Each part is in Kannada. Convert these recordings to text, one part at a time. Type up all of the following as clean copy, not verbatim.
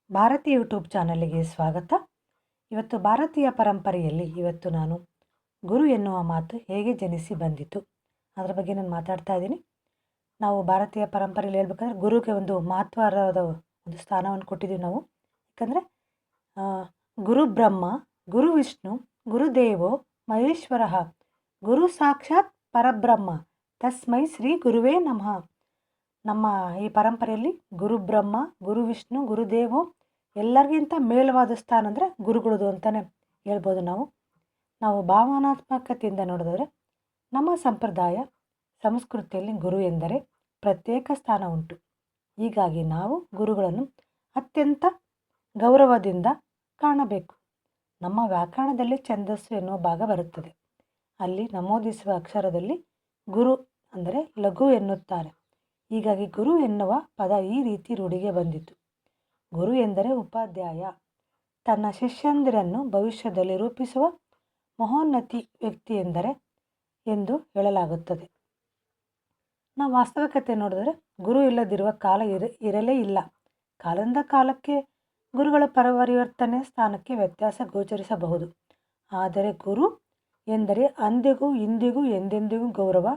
ಭಾರತೀಯ ಯೂಟ್ಯೂಬ್ ಚಾನಲ್ಗೆ ಸ್ವಾಗತ. ಇವತ್ತು ಭಾರತೀಯ ಪರಂಪರೆಯಲ್ಲಿ ನಾನು ಗುರು ಎನ್ನುವ ಮಾತು ಹೇಗೆ ಜನಿಸಿ ಬಂದಿತು ಅದರ ಬಗ್ಗೆ ನಾನು ಮಾತಾಡ್ತಾ ಇದ್ದೀನಿ. ನಾವು ಭಾರತೀಯ ಪರಂಪರೆಯಲ್ಲಿ ಹೇಳ್ಬೇಕಂದ್ರೆ ಗುರುಗೆ ಒಂದು ಮಹತ್ವದ ಒಂದು ಸ್ಥಾನವನ್ನು ಕೊಟ್ಟಿದ್ದೀವಿ ನಾವು. ಯಾಕಂದರೆ ಗುರು ಬ್ರಹ್ಮ, ಗುರು ವಿಷ್ಣು, ಗುರುದೇವೋ ಮಹೇಶ್ವರ, ಗುರು ಸಾಕ್ಷಾತ್ ಪರಬ್ರಹ್ಮ, ತಸ್ಮೈ ಶ್ರೀ ಗುರುವೇ ನಮಃ. ನಮ್ಮ ಈ ಪರಂಪರೆಯಲ್ಲಿ ಗುರು ಬ್ರಹ್ಮ, ಗುರು ವಿಷ್ಣು, ಗುರುದೇವೋ ಎಲ್ಲರಿಗಿಂತ ಮೇಲವಾದ ಸ್ಥಾನ ಅಂದರೆ ಗುರುಗಳದು ಅಂತಲೇ ಹೇಳ್ಬೋದು. ನಾವು ಭಾವನಾತ್ಮಕತೆಯಿಂದ ನೋಡಿದ್ರೆ ನಮ್ಮ ಸಂಪ್ರದಾಯ ಸಂಸ್ಕೃತಿಯಲ್ಲಿ ಗುರು ಎಂದರೆ ಪ್ರತ್ಯೇಕ ಸ್ಥಾನ ಉಂಟು. ಹೀಗಾಗಿ ನಾವು ಗುರುಗಳನ್ನು ಅತ್ಯಂತ ಗೌರವದಿಂದ ಕಾಣಬೇಕು. ನಮ್ಮ ವ್ಯಾಕರಣದಲ್ಲಿ ಛಂದಸ್ಸು ಎನ್ನುವ ಭಾಗ ಬರುತ್ತದೆ. ಅಲ್ಲಿ ನಮೂದಿಸುವ ಅಕ್ಷರದಲ್ಲಿ ಗುರು ಅಂದರೆ ಲಘು ಎನ್ನುತ್ತಾರೆ. ಹೀಗಾಗಿ ಗುರು ಎನ್ನುವ ಪದ ಈ ರೀತಿ ರೂಢಿಗೆ ಬಂದಿತು. ಗುರು ಎಂದರೆ ಉಪಾಧ್ಯಾಯ, ತನ್ನ ಶಿಷ್ಯಂದಿರನ್ನು ಭವಿಷ್ಯದಲ್ಲಿ ರೂಪಿಸುವ ಮಹೋನ್ನತಿ ವ್ಯಕ್ತಿ ಎಂದರೆ ಎಂದು ಹೇಳಲಾಗುತ್ತದೆ. ನಾವು ವಾಸ್ತವಿಕತೆ ನೋಡಿದ್ರೆ ಗುರು ಇಲ್ಲದಿರುವ ಕಾಲ ಇರಲೇ ಇಲ್ಲ. ಕಾಲದಿಂದ ಕಾಲಕ್ಕೆ ಗುರುಗಳ ಪರಿವರ್ತನೆ ಸ್ಥಾನಕ್ಕೆ ವ್ಯತ್ಯಾಸ ಗೋಚರಿಸಬಹುದು. ಆದರೆ ಗುರು ಎಂದರೆ ಅಂದಿಗೂ ಇಂದಿಗೂ ಎಂದೆಂದಿಗೂ ಗೌರವ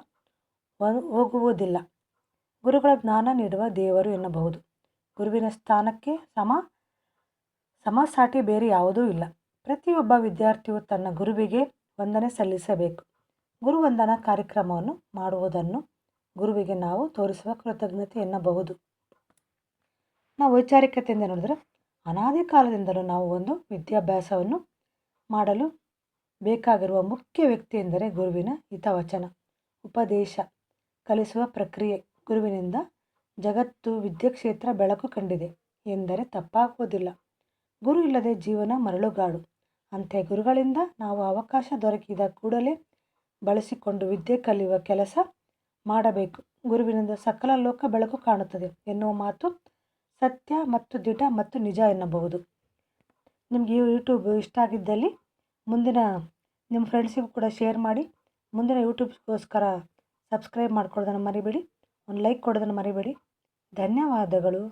ಹೋಗುವುದಿಲ್ಲ. ಗುರುಗಳ ಜ್ಞಾನ ನೀಡುವ ದೇವರು ಎನ್ನಬಹುದು. ಗುರುವಿನ ಸ್ಥಾನಕ್ಕೆ ಸಮಸಾಟಿ ಬೇರೆ ಯಾವುದೂ ಇಲ್ಲ. ಪ್ರತಿಯೊಬ್ಬ ವಿದ್ಯಾರ್ಥಿಯು ತನ್ನ ಗುರುವಿಗೆ ವಂದನೆ ಸಲ್ಲಿಸಬೇಕು. ಗುರುವಂದನಾ ಕಾರ್ಯಕ್ರಮವನ್ನು ಮಾಡುವುದನ್ನು ಗುರುವಿಗೆ ನಾವು ತೋರಿಸುವ ಕೃತಜ್ಞತೆ ಎನ್ನಬಹುದು. ನಾವು ವೈಚಾರಿಕತೆಯಿಂದ ನೋಡಿದ್ರೆ ಅನಾದಿ ಕಾಲದಿಂದಲೂ ನಾವು ಒಂದು ವಿದ್ಯಾಭ್ಯಾಸವನ್ನು ಮಾಡಲು ಬೇಕಾಗಿರುವ ಮುಖ್ಯ ವ್ಯಕ್ತಿ ಎಂದರೆ ಗುರುವಿನ ಹಿತವಚನ, ಉಪದೇಶ, ಕಲಿಸುವ ಪ್ರಕ್ರಿಯೆ. ಗುರುವಿನಿಂದ ಜಗತ್ತು ವಿದ್ಯಾಕ್ಷೇತ್ರ ಬೆಳಕು ಕಂಡಿದೆ ಎಂದರೆ ತಪ್ಪಾಗುವುದಿಲ್ಲ. ಗುರು ಇಲ್ಲದೆ ಜೀವನ ಮರಳುಗಾಡು. ಅಂತೆ ಗುರುಗಳಿಂದ ನಾವು ಅವಕಾಶ ದೊರಕಿದ ಕೂಡಲೇ ಬಳಸಿಕೊಂಡು ವಿದ್ಯೆ ಕಲಿಯುವ ಕೆಲಸ ಮಾಡಬೇಕು. ಗುರುವಿನಿಂದ ಸಕಲ ಲೋಕ ಬೆಳಕು ಕಾಣುತ್ತದೆ ಎನ್ನುವ ಮಾತು ಸತ್ಯ ಮತ್ತು ದಿಟ ಮತ್ತು ನಿಜ ಎನ್ನಬಹುದು. ನಿಮಗೆ ಈ ಯೂಟ್ಯೂಬ್ ಇಷ್ಟ ಆಗಿದ್ದಲ್ಲಿ ಮುಂದಿನ ನಿಮ್ಮ ಫ್ರೆಂಡ್ಸಿಗೂ ಕೂಡ ಶೇರ್ ಮಾಡಿ. ಮುಂದಿನ ಯೂಟ್ಯೂಬ್ಗೋಸ್ಕರ ಸಬ್ಸ್ಕ್ರೈಬ್ ಮಾಡ್ಕೊಳ್ಳೋದನ್ನು ಮರಿಬೇಡಿ. ಒಂದು ಲೈಕ್ ಕೊಡೋದನ್ನು ಮರಿಬೇಡಿ. ಧನ್ಯವಾದಗಳು.